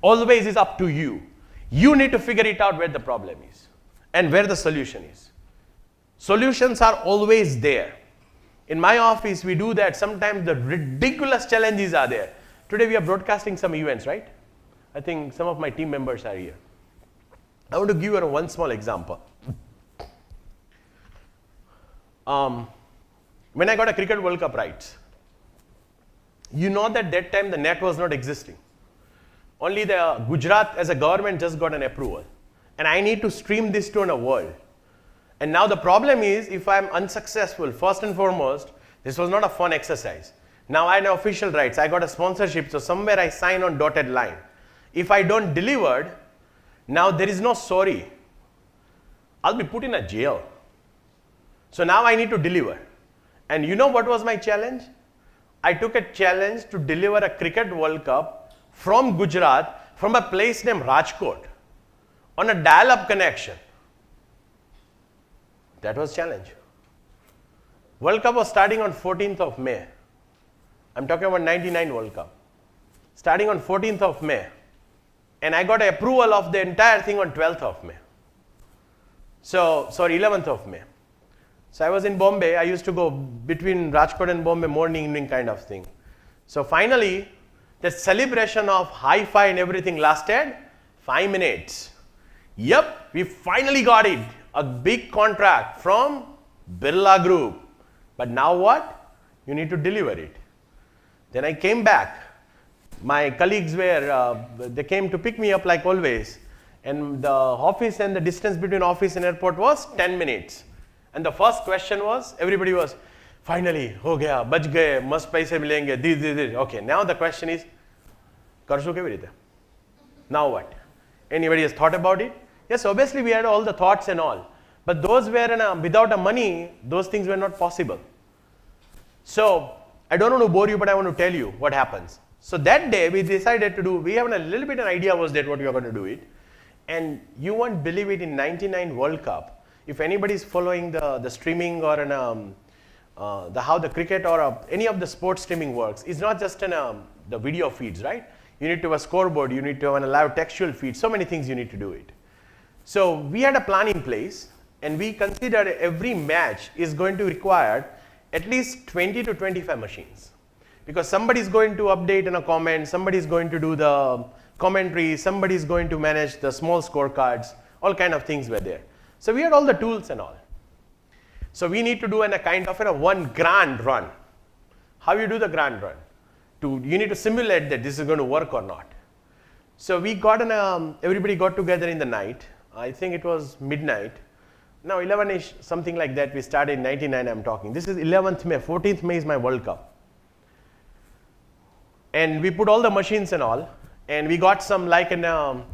Always is up to you. You need to figure it out where the problem is and where the solution is. Solutions are always there. In my office, we do that. Sometimes the ridiculous challenges are there. Today we are broadcasting some events, right? I think some of my team members are here. I want to give you one small example. When I got a Cricket World Cup rights, you know that time the net was not existing. Only the Gujarat as a government just got an approval. And I need to stream this to a world. And now the problem is, if I'm unsuccessful, first and foremost, this was not a fun exercise. Now I have official rights, I got a sponsorship, so somewhere I sign on dotted line. If I don't deliver, now there is no sorry. I'll be put in a jail. So now I need to deliver. And you know what was my challenge? I took a challenge to deliver a Cricket World Cup from Gujarat, from a place named Rajkot, on a dial-up connection. That was challenge. World Cup was starting on 14th of May. I'm talking about 99 World Cup. Starting on 14th of May. And I got approval of the entire thing on 12th of May. So, sorry, 11th of May. So I was in Bombay. I used to go between Rajkot and Bombay, morning, evening kind of thing. So finally, the celebration of hi-fi and everything lasted 5 minutes. Yep, we finally got it. A big contract from Birla Group. But now what? You need to deliver it. Then I came back. My colleagues they came to pick me up like always. And the office and the distance between office and airport was 10 minutes. And the first question was, everybody was, finally, ho gaya, bach gaye, mast paise milenge, this. Okay, now the question is, karshu kevi rite? Now what? Anybody has thought about it? Yes, obviously we had all the thoughts and all. But those were without a money, those things were not possible. So, I don't want to bore you, but I want to tell you what happens. So that day we decided to do, we have a little bit an idea was that what we are going to do it. And you won't believe it, in 99 World Cup, if anybody is following the streaming or how the cricket or any of the sports streaming works, it's not just the video feeds, right? You need to have a scoreboard, you need to have a live textual feed, so many things you need to do it. So we had a plan in place, and we considered every match is going to require at least 20 to 25 machines. Because somebody is going to update in a comment, somebody is going to do the commentary, somebody is going to manage the small scorecards, all kind of things were there. So we had all the tools and all. So we need to do a kind of one grand run. how you do the grand run. You need to simulate that this is going to work or not. So we got everybody got together in the night. I think it was midnight. Now 11ish, something like that. We started in 99. I'm talking. This is 11th May. 14th May is my World Cup. And we put all the machines and all, and we got some like an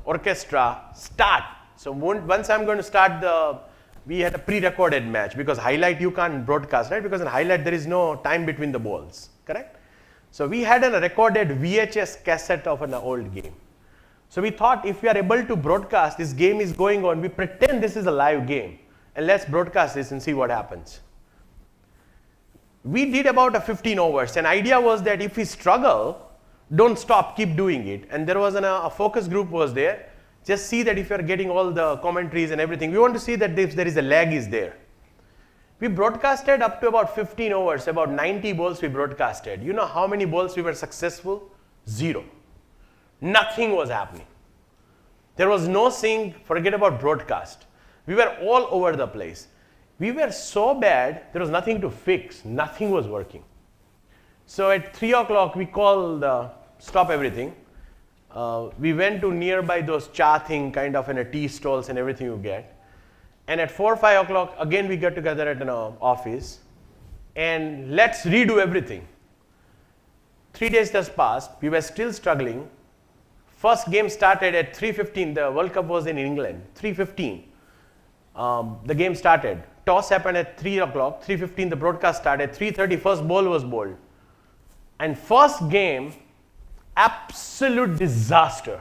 orchestra start. So once I'm going to start we had a pre-recorded match, because highlight you can't broadcast, right? Because in highlight there is no time between the balls, correct? So we had a recorded VHS cassette of an old game. So we thought if we are able to broadcast, this game is going on, we pretend this is a live game, and let's broadcast this and see what happens. We did about 15 overs, and idea was that if we struggle, don't stop, keep doing it. And there was a focus group was there. Just see that if you are getting all the commentaries and everything. We want to see that if there is a lag is there. We broadcasted up to about 15 overs, about 90 balls we broadcasted. You know how many balls we were successful? 0. Nothing was happening. There was no seeing, forget about broadcast. We were all over the place. We were so bad, there was nothing to fix. Nothing was working. So at 3 o'clock, we called stop everything. We went to nearby those cha thing, kind of in a tea stalls and everything you get. And at 4 or 5 o'clock, again we get together at an office. And let's redo everything. 3 days just passed. We were still struggling. First game started at 3:15. The World Cup was in England. 3:15. The game started. Toss happened at 3 o'clock. 3:15 the broadcast started. 3:30 first ball was bowled. And first game, absolute disaster.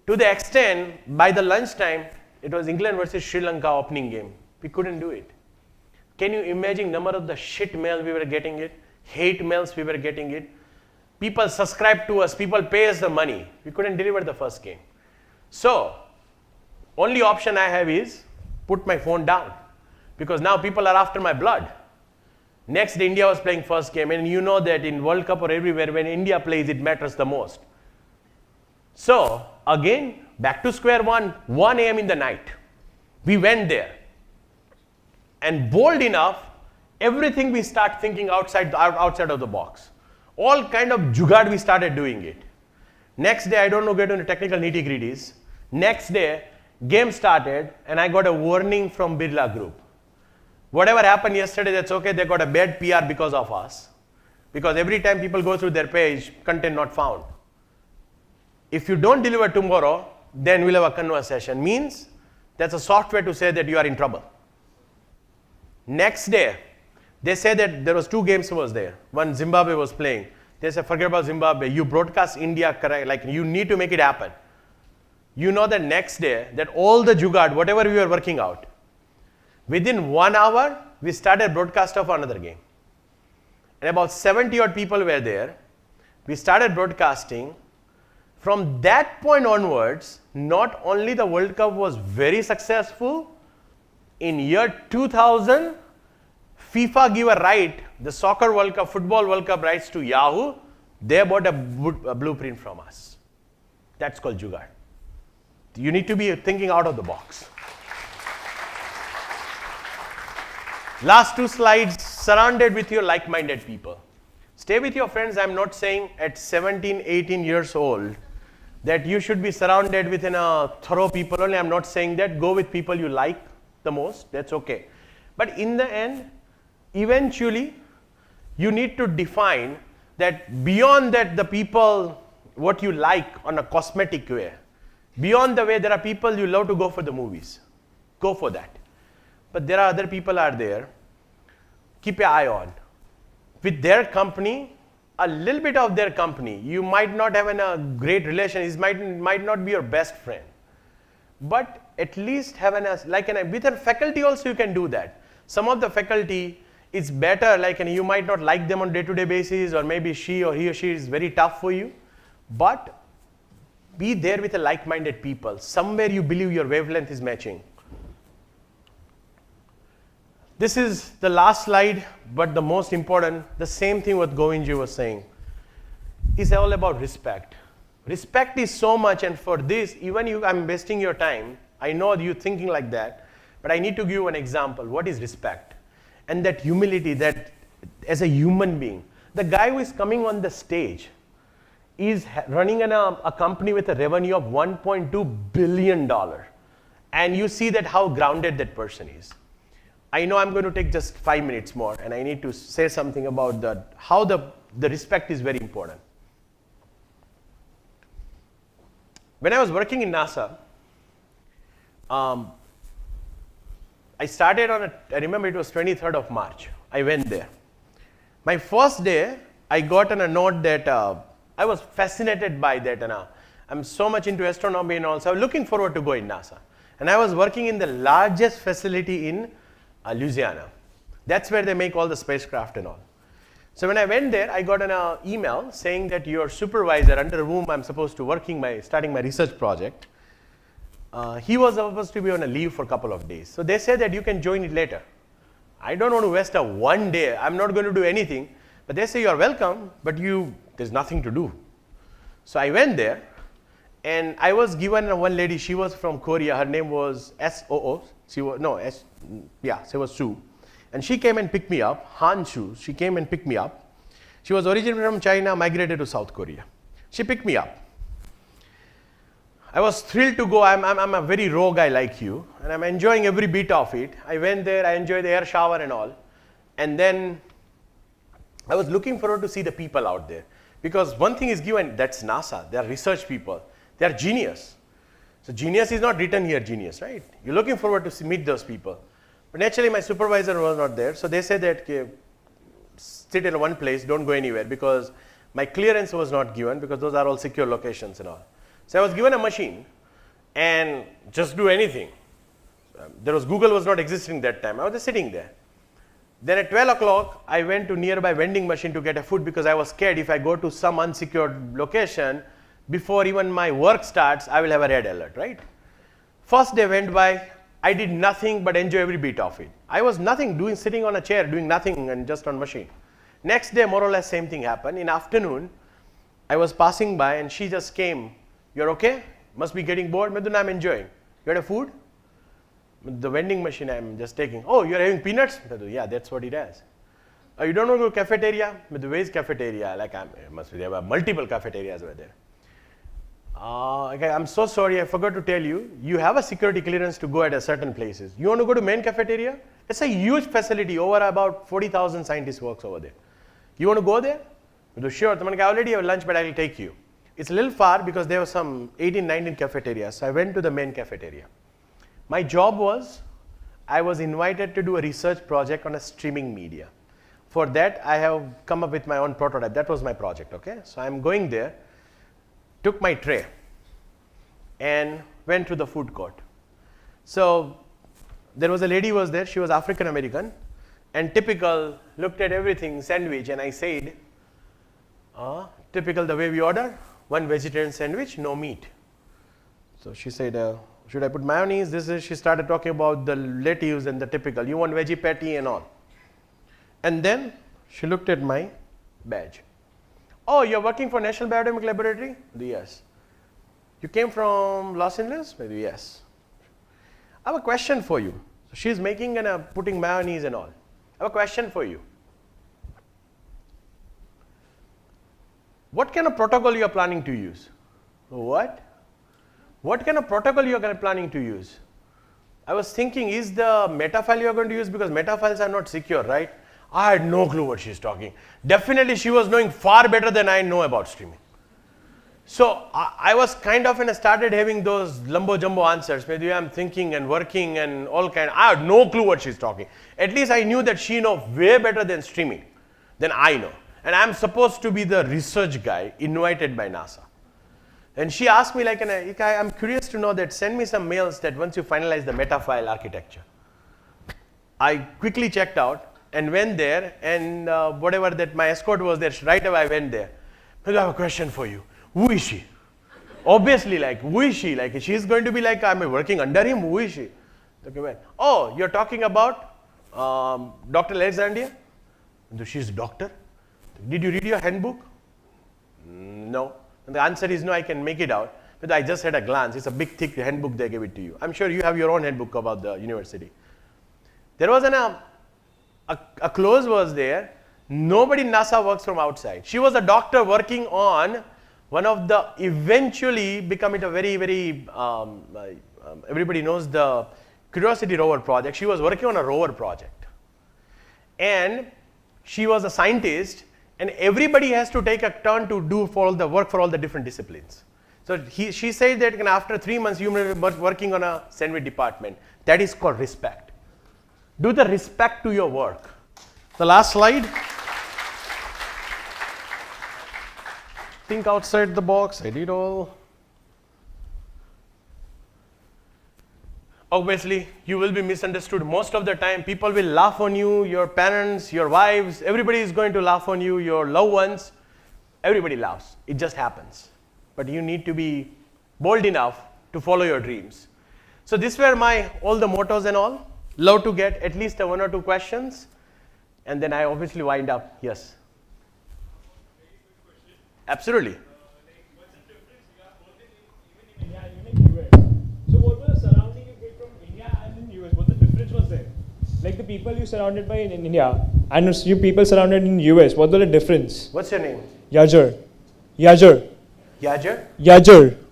To the extent, by the lunchtime, it was England versus Sri Lanka opening game. We couldn't do it. Can you imagine number of the shit mail we were getting it? Hate mails we were getting it. People subscribe to us, people pay us the money. We couldn't deliver the first game. So, only option I have is put my phone down, because now people are after my blood. Next day, India was playing first game, and you know that in World Cup or everywhere, when India plays, it matters the most. So, again, back to square one, 1 a.m. in the night. We went there. And bold enough, everything we start thinking outside of the box. All kind of jugaad we started doing it. Next day, I don't know, get into technical nitty-gritties. Next day, game started, and I got a warning from Birla Group. Whatever happened yesterday, that's okay. They got a bad PR because of us. Because every time people go through their page, content not found. If you don't deliver tomorrow, then we'll have a conversation. Means that's a software to say that you are in trouble. Next day, they say that there was 2 games was there. One Zimbabwe was playing. They said, forget about Zimbabwe. You broadcast India correct. Like you need to make it happen. You know that next day, that all the jugaad, whatever we were working out, within 1 hour, we started broadcast of another game. And about 70 odd people were there. We started broadcasting. From that point onwards, not only the World Cup was very successful, in year 2000, FIFA gave a right, the soccer World Cup, football World Cup rights to Yahoo. They bought a blueprint from us. That's called jugaad. You need to be thinking out of the box. Last 2 slides, surrounded with your like-minded people. Stay with your friends. I'm not saying at 17, 18 years old that you should be surrounded with thorough people only. I'm not saying that. Go with people you like the most. That's okay. But in the end, eventually, you need to define that beyond that the people, what you like on a cosmetic way, beyond the way there are people you love to go for the movies. Go for that. But there are other people are there. Keep an eye on. With their company, a little bit of their company, you might not have a great relation. It might not be your best friend. But at least have with a faculty also you can do that. Some of the faculty, it's better, you might not like them on day-to-day basis, or maybe he or she is very tough for you. But be there with a like-minded people. Somewhere you believe your wavelength is matching. This is the last slide, but the most important, the same thing what Govindji was saying, is all about respect. Respect is so much, and for this, even I'm wasting your time. I know you thinking like that, but I need to give you an example. What is respect? And that humility, that as a human being, the guy who is coming on the stage is running a company with a revenue of $1.2 billion. And you see that how grounded that person is. I know I'm going to take just 5 minutes more, and I need to say something about how the respect is very important. When I was working in NASA, I started I remember it was 23rd of March. I went there. My first day, I got a note that I was fascinated by that. And I'm so much into astronomy and all, so I was looking forward to going NASA. And I was working in the largest facility in Louisiana. That's where they make all the spacecraft and all. So when I went there, I got an email saying that your supervisor, under whom I'm supposed to starting my research project, he was supposed to be on a leave for a couple of days. So they said that you can join it later. I don't want to waste one day. I'm not going to do anything. But they say you're welcome, but there's nothing to do. So I went there, and I was given one lady. She was from Korea. Her name was S-O-O. She was Sue. And she came and picked me up, Han Shu. She came and picked me up. She was originally from China, migrated to South Korea. She picked me up. I was thrilled to go. I'm a very raw guy like you, and I'm enjoying every bit of it. I went there, I enjoyed the air shower and all. And then I was looking forward to see the people out there. Because one thing is given, that's NASA. They are research people. They are genius. So genius is not written here, genius, right? You're looking forward to meet those people. But naturally, my supervisor was not there. So they said that, okay, sit in one place, don't go anywhere, because my clearance was not given, because those are all secure locations and all. So I was given a machine and just do anything. Google was not existing that time. I was just sitting there. Then at 12 o'clock, I went to nearby vending machine to get a food, because I was scared if I go to some unsecured location, before even my work starts, I will have a red alert, right? First day went by, I did nothing but enjoy every bit of it. I was sitting on a chair, doing nothing and just on machine. Next day, more or less same thing happened. In afternoon, I was passing by and she just came. You're okay? Must be getting bored. Madhuna, I'm enjoying. You had a food? The vending machine I'm just taking. Oh, you're having peanuts? Madhu, yeah, that's what it has. You don't want to go to cafeteria? Madhu, where is cafeteria? There were multiple cafeterias over there. Okay, I'm so sorry, I forgot to tell you. You have a security clearance to go at a certain places. You want to go to main cafeteria? It's a huge facility. Over about 40,000 scientists works over there. You want to go there? Madhu, sure. I already have lunch, but I will take you. It's a little far because there were some 18, 19 cafeterias. So I went to the main cafeteria. My job was, I was invited to do a research project on a streaming media. For that, I have come up with my own prototype. That was my project, okay? So I'm going there, took my tray, and went to the food court. So there was a lady who was there. She was African American, and typical, looked at everything, sandwich, and I said, typical the way we order, one vegetarian sandwich, no meat. So she said, should I put mayonnaise? She started talking about the lettuce and the typical, you want veggie patty and all. And then she looked at my badge. Oh, you're working for National Biodynamic Laboratory? Yes. You came from Los Angeles? Yes. I have a question for you. So she's making and putting mayonnaise and all. I have a question for you. What kind of protocol you are planning to use? What? What kind of protocol you are planning to use? I was thinking, is the meta file you are going to use, because meta files are not secure, right? I had no clue what she's talking. Definitely she was knowing far better than I know about streaming. So I was kind of, and I started having those lumbo jumbo answers. Maybe I'm thinking and working and all kind. I had no clue what she's talking. At least I knew that she knows way better than streaming than I know. And I'm supposed to be the research guy invited by NASA. And she asked me I'm curious to know that send me some mails that once you finalize the meta file architecture. I quickly checked out and went there, and whatever that my escort was there, right away I went there. I have a question for you. Who is she? Obviously, who is she? She's going to be I'm working under him. Who is she? Okay, well, oh, you're talking about Dr. Alexandria? She's a doctor. Did you read your handbook? No. And the answer is no, I can make it out. But I just had a glance. It's a big, thick handbook they gave it to you. I'm sure you have your own handbook about the university. There was a clause was there Nobody in NASA works from outside. She was a doctor working on one of the eventually become it a very everybody knows the Curiosity rover project. She was working on a rover project, and she was a scientist, and everybody has to take a turn to do for all the work for all the different disciplines. So she said that after 3 months you may be working on a sandwich department. That is called respect. Do the respect to your work. The last slide. Think outside the box. I did all. Obviously, you will be misunderstood most of the time. People will laugh on you, your parents, your wives, everybody is going to laugh on you, your loved ones. Everybody laughs. It just happens. But you need to be bold enough to follow your dreams. So these were my all the mottos and all. Love to get at least one or two questions. And then I obviously wind up. Yes. Absolutely. What's the difference? You are both in India and even in US. So what was the surrounding you get from India and in US? What the difference was there? Like the people you surrounded by in India and you people surrounded in US. What was the difference? What's your name? Yajar. Yajar?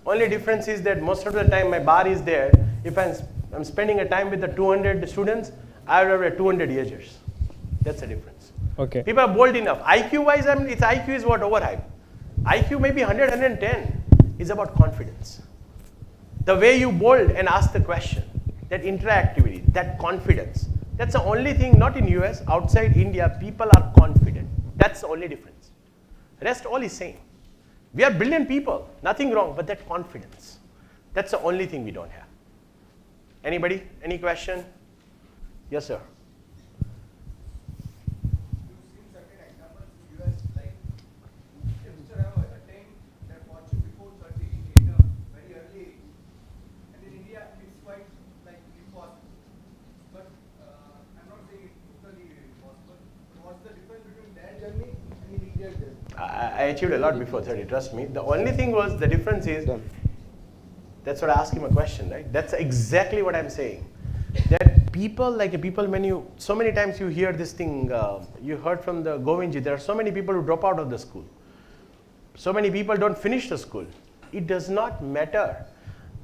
Only difference is that most of the time my bar is there. If I'm spending a time with the 200 students, I will have 200 Yajars. That's the difference. Okay. People are bold enough. IQ wise, its IQ is what overhyped. IQ may be 100, 110. It's about confidence. The way you bold and ask the question, that interactivity, that confidence. That's the only thing, not in US, outside India, people are confident. That's the only difference. Rest all is same. We are brilliant people, nothing wrong, but that confidence. That's the only thing we don't have. Anybody? Any question? Yes, sir. I achieved a lot before 30, trust me. The only thing was, the difference is, that's what I asked him a question, right? That's exactly what I'm saying. That people, when you, so many times you hear this thing, you heard from the Govindji, there are so many people who drop out of the school. So many people don't finish the school. It does not matter.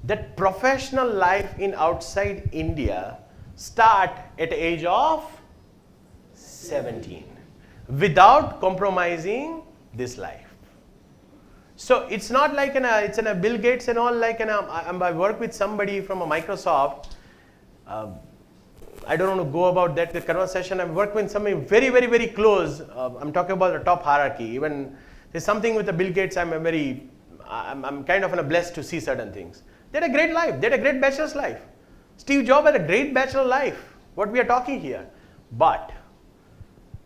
That professional life in outside India start at the age of 17 without compromising this life. So it's not like it's in a Bill Gates and all, I work with somebody from a Microsoft. I don't want to go about that the conversation. I work with somebody very close. I'm talking about the top hierarchy. Even there's something with the Bill Gates. I'm kind of blessed to see certain things. They had a great life. They had a great bachelor's life. Steve Jobs had a great bachelor life. What we are talking here, but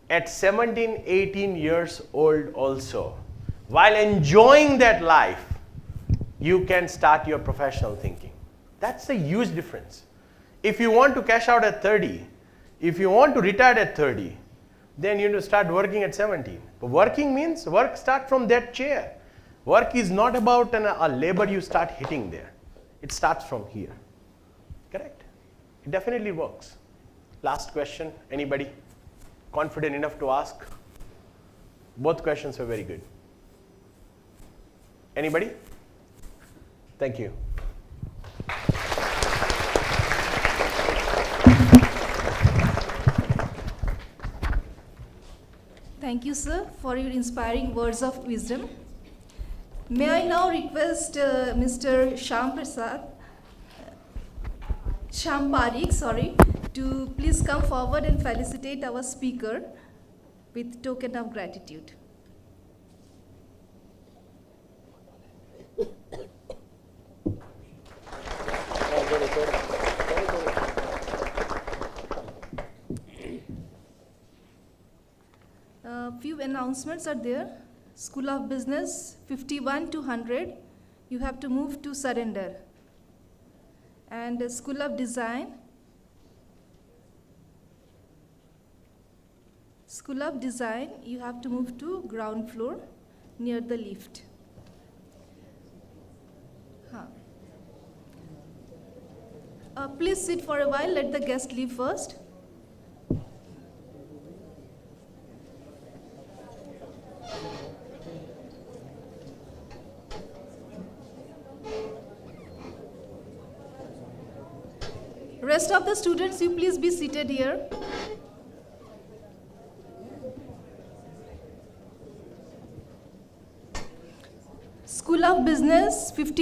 at 17, 18 years old also, while enjoying that life, you can start your professional thinking. That's a huge difference. If you want to cash out at 30, if you want to retire at 30, then you need to start working at 17. But working means work start from that chair. Work is not about a labor you start hitting there. It starts from here. Correct? It definitely works. Last question, anybody? Confident enough to ask? Both questions were very good. Anybody? Thank you. Thank you, sir, for your inspiring words of wisdom. May I now request Mr. Sham Parikh, to please come forward and felicitate our speaker with token of gratitude. Few announcements are there. School of Business 51 to 100, you have to move to surrender. And School of Design, you have to move to ground floor near the lift. Please sit for a while, let the guest leave first. Rest of the students, you please be seated here. School of Business, 51.